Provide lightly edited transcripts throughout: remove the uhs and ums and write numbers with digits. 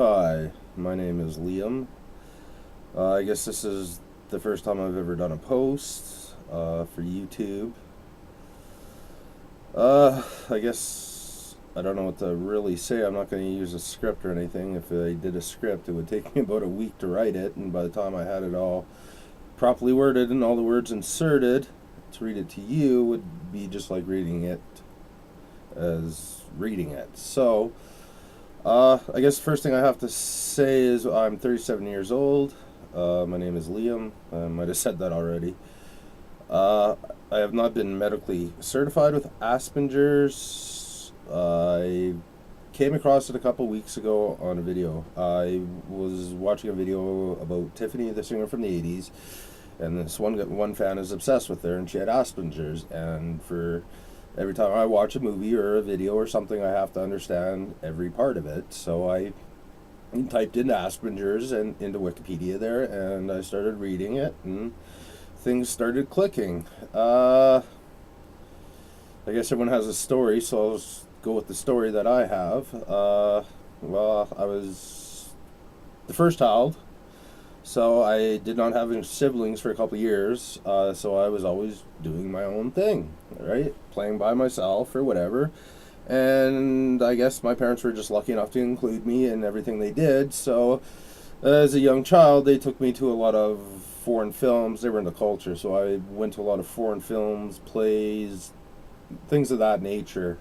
Hi, my name is Liam. I guess this is the first time I've ever done a post for YouTube. I guess I don't know what to really say. I'm not going to use a script or anything. If I did a script, it would take me about a week to write it, and by the time I had it all properly worded and all the words inserted, to read it to you would be just like reading it as reading it. So, I guess the first thing I have to say is I'm 37 years old. My name is Liam. I might have said that already. Uh, I have not been medically certified with Asperger's. I came across it a couple weeks ago on a video. I was watching a video about Tiffany, the singer from the 80s, and this one fan is obsessed with her, and she had Asperger's. And for every time I watch a movie or a video or something, I have to understand every part of it. So I typed in Asperger's and into Wikipedia there, and I started reading it, and things started clicking. I guess everyone has a story, so I'll just go with the story that I have. Well, I was the first child, so I did not have any siblings for a couple of years. So I was always doing my own thing, right? Playing by myself or whatever. And I guess my parents were just lucky enough to include me in everything they did. So as a young child, they took me to a lot of foreign films. They were into culture, so I went to a lot of foreign films, plays, things of that nature,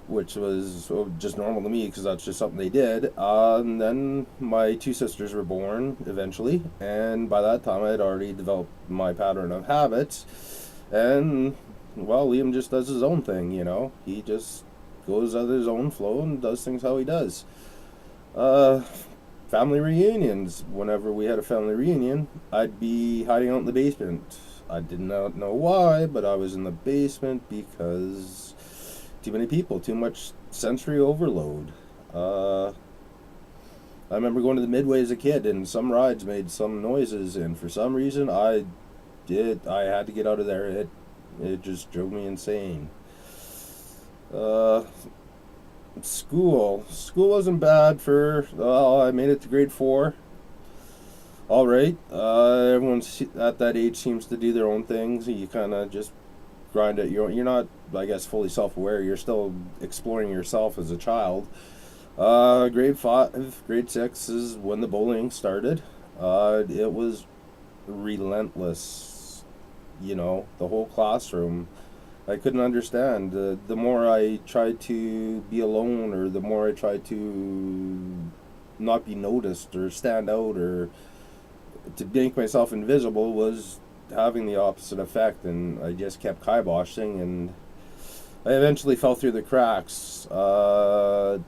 which was just normal to me because that's just something they did. And then my two sisters were born eventually, and by that time I had already developed my pattern of habits. And well, Liam just does his own thing, you know. He just goes out of his own flow and does things how he does. Uh, Family reunions. Whenever we had a family reunion, I'd be hiding out in the basement. I did not know why, but I was in the basement because too many people, too much sensory overload. I remember going to the Midway as a kid, and some rides made some noises, and for some reason, I had to get out of there. It just drove me insane. Uh, School wasn't bad for. I made it to grade 4. All right. Everyone at that age seems to do their own things. You kind of just grind it. You're not, I guess, fully self-aware. You're still exploring yourself as a child. Grade 5, grade 6 is when the bullying started. It was relentless. You know, the whole classroom. I couldn't understand. The more I tried to be alone, or the more I tried to not be noticed or stand out or to make myself invisible, was having the opposite effect, and I just kept kiboshing, and I eventually fell through the cracks. I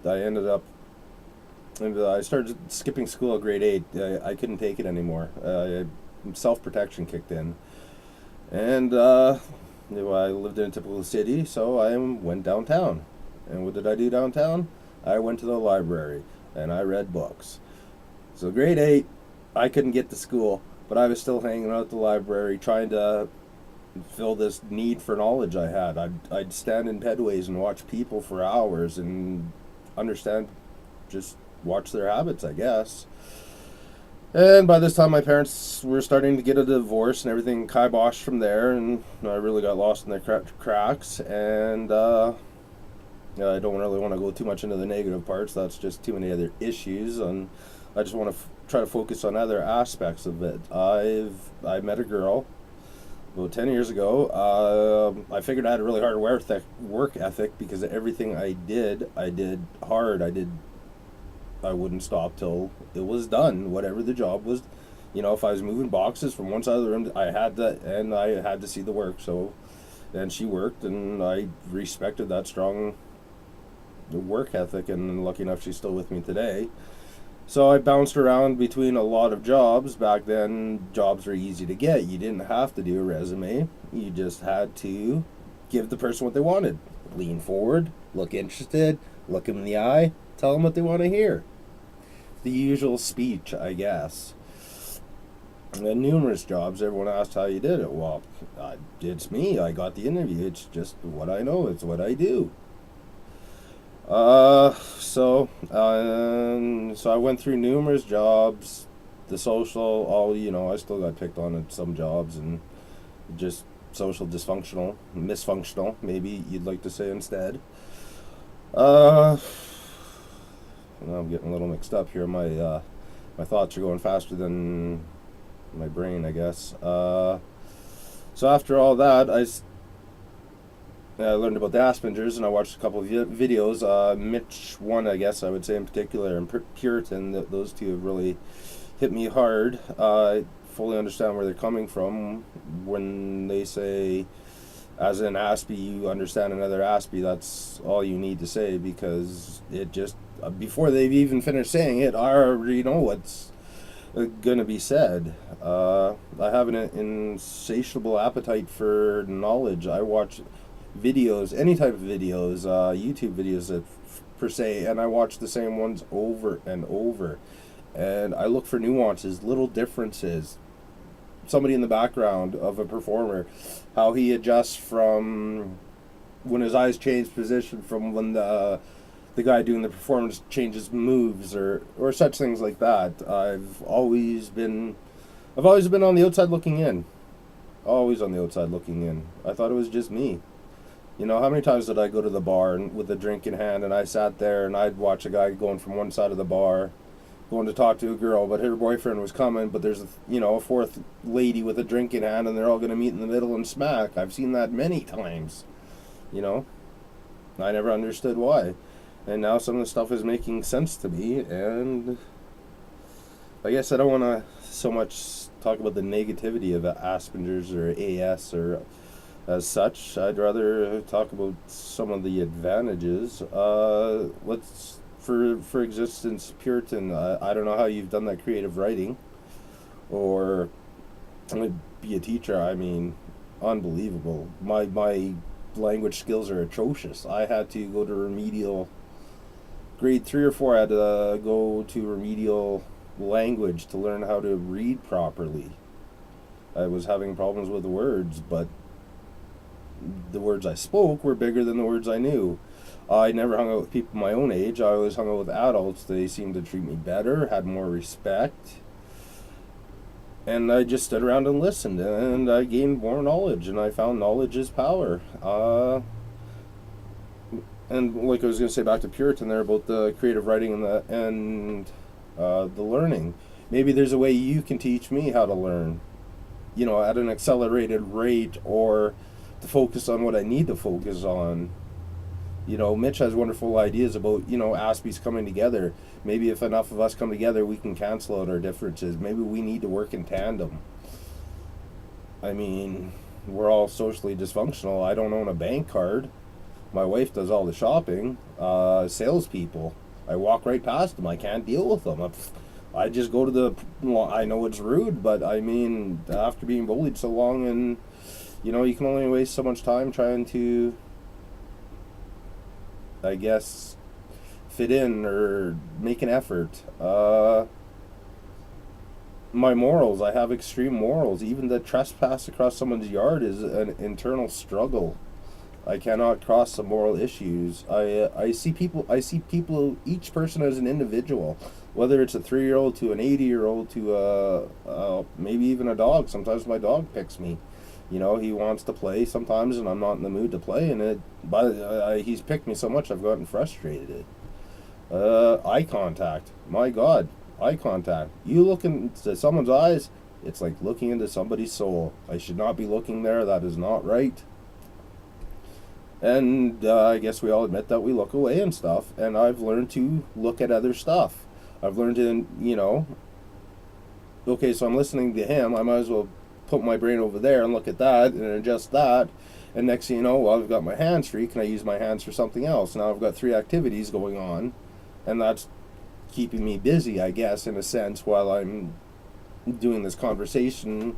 started skipping school at grade 8. I couldn't take it anymore. Self-protection kicked in. And I lived in a typical city, so I went downtown. And what did I do downtown? I went to the library, and I read books. So grade 8, I couldn't get to school, but I was still hanging out at the library trying to fill this need for knowledge I had. I'd stand in pedways and watch people for hours and understand, just watch their habits, I guess. And by this time, my parents were starting to get a divorce, and everything kiboshed from there, and I really got lost in the cracks. And I don't really want to go too much into the negative parts. That's just too many other issues, and I just want to try to focus on other aspects of it. I met a girl about 10 years ago. I figured I had a really hard work ethic because everything I did hard. I wouldn't stop till it was done, whatever the job was. You know, if I was moving boxes from one side of the room, I had to see the work. So, and she worked, and I respected that strong work ethic, and lucky enough she's still with me today. So I bounced around between a lot of jobs. Back then, jobs were easy to get. You didn't have to do a resume. You just had to give the person what they wanted. Lean forward, look interested, look them in the eye, tell them what they want to hear. The usual speech, I guess. And numerous jobs, everyone asked how you did it. Well, it's me. I got the interview. It's just what I know. It's what I do. So So I went through numerous jobs, the social, all, I still got picked on at some jobs, and just social dysfunctional, misfunctional, maybe you'd like to say instead. Uh, well, I'm getting a little mixed up here. My thoughts are going faster than my brain, I guess. So after all that, I learned about the Aspengers, and I watched a couple of videos. Mitch one, I guess I would say in particular, and Puritan. Those two have really hit me hard. I fully understand where they're coming from when they say, as an Aspie, you understand another Aspie. That's all you need to say, because it just, before they've even finished saying it, I already know what's going to be said. I have an insatiable appetite for knowledge. I watch videos, any type of videos, YouTube videos per se, and I watch the same ones over and over. And I look for nuances, little differences. Somebody in the background of a performer, how he adjusts from when his eyes change position, from when the guy doing the performance changes moves, or such things like that. I've always been on the outside looking in. Always on the outside looking in. I thought it was just me. How many times did I go to the bar with a drink in hand, and I sat there and I'd watch a guy going from one side of the bar, going to talk to a girl, but her boyfriend was coming, but there's a fourth lady with a drink in hand, and they're all going to meet in the middle and smack. I've seen that many times. I never understood why. And now some of the stuff is making sense to me, and I guess I don't want to so much talk about the negativity of Asperger's or AS or as such. I'd rather talk about some of the advantages. Let's for existence, Puritan. I don't know how you've done that creative writing, or be a teacher. I mean, unbelievable. My language skills are atrocious. I had to go to remedial. Grade 3 or 4, I had to go to remedial language to learn how to read properly. I was having problems with the words, but the words I spoke were bigger than the words I knew. I never hung out with people my own age. I always hung out with adults. They seemed to treat me better, had more respect. And I just stood around and listened, and I gained more knowledge, and I found knowledge is power. And like I was going to say, back to Puritan there about the creative writing and the learning. Maybe there's a way you can teach me how to learn, at an accelerated rate, or to focus on what I need to focus on. Mitch has wonderful ideas about, Aspies coming together. Maybe if enough of us come together, we can cancel out our differences. Maybe we need to work in tandem. I mean, we're all socially dysfunctional. I don't own a bank card. My wife does all the shopping. Salespeople, I walk right past them. I can't deal with them. I just go to I know it's rude, but I mean, after being bullied so long, and you can only waste so much time trying to, I guess, fit in or make an effort. My morals, I have extreme morals. Even the trespass across someone's yard is an internal struggle. I cannot cross some moral issues. I see people, each person as an individual, whether it's a 3-year-old to an 80-year-old to maybe even a dog. Sometimes my dog picks me. He wants to play sometimes, and I'm not in the mood to play, and he's picked me so much I've gotten frustrated. Eye contact. My God, eye contact. You look into someone's eyes, it's like looking into somebody's soul. I should not be looking there. That is not right. And I guess we all admit that we look away and stuff, and I've learned to look at other stuff. I've learned to, okay, so I'm listening to him, I might as well put my brain over there and look at that and adjust that, and next thing you know, well, I've got my hands free. Can I use my hands for something else? Now I've got 3 activities going on, and that's keeping me busy, I guess, in a sense, while I'm doing this conversation,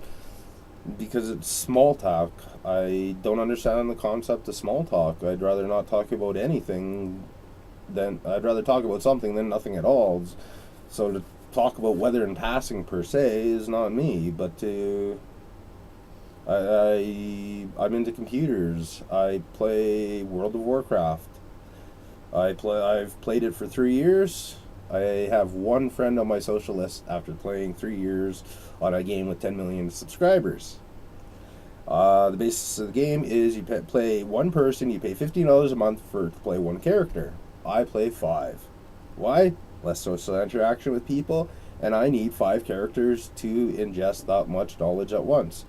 because it's small talk. I don't understand the concept of small talk. I'd rather not talk about anything I'd rather talk about something than nothing at all. So to talk about weather in passing per se is not me, but I'm into computers. I play World of Warcraft. I've played it for 3 years. I have one friend on my social list after playing 3 years on a game with 10 million subscribers. The basis of the game is you play one person, you pay $15 a month to play one character. I play five. Why? Less social interaction with people, and I need five characters to ingest that much knowledge at once.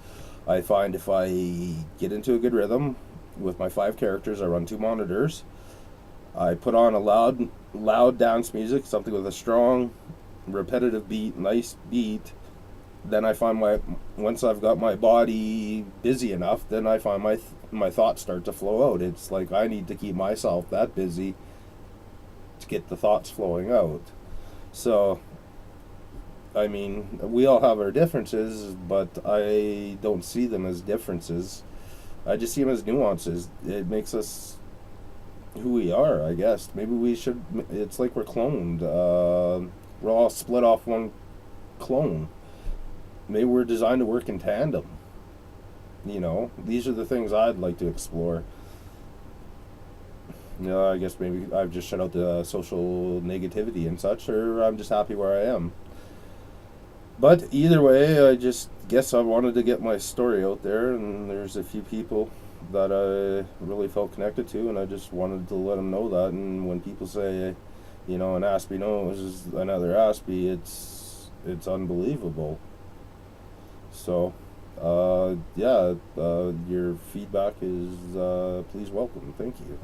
I find if I get into a good rhythm with my five characters, I run two monitors. I put on a loud dance music, something with a strong, repetitive beat, nice beat. Then I find once I've got my body busy enough, then I find my thoughts start to flow out. It's like I need to keep myself that busy to get the thoughts flowing out. So, I mean, we all have our differences, but I don't see them as differences. I just see them as nuances. It makes us who we are, I guess. Maybe we should. It's like we're cloned. We're all split off one clone. Maybe we're designed to work in tandem. These are the things I'd like to explore. I guess maybe I've just shut out the social negativity and such, or I'm just happy where I am. But either way, I just guess I wanted to get my story out there, and there's a few people that I really felt connected to, and I just wanted to let them know that. And when people say, an Aspie knows another Aspie, it's unbelievable. So, yeah, your feedback is please welcome. Thank you.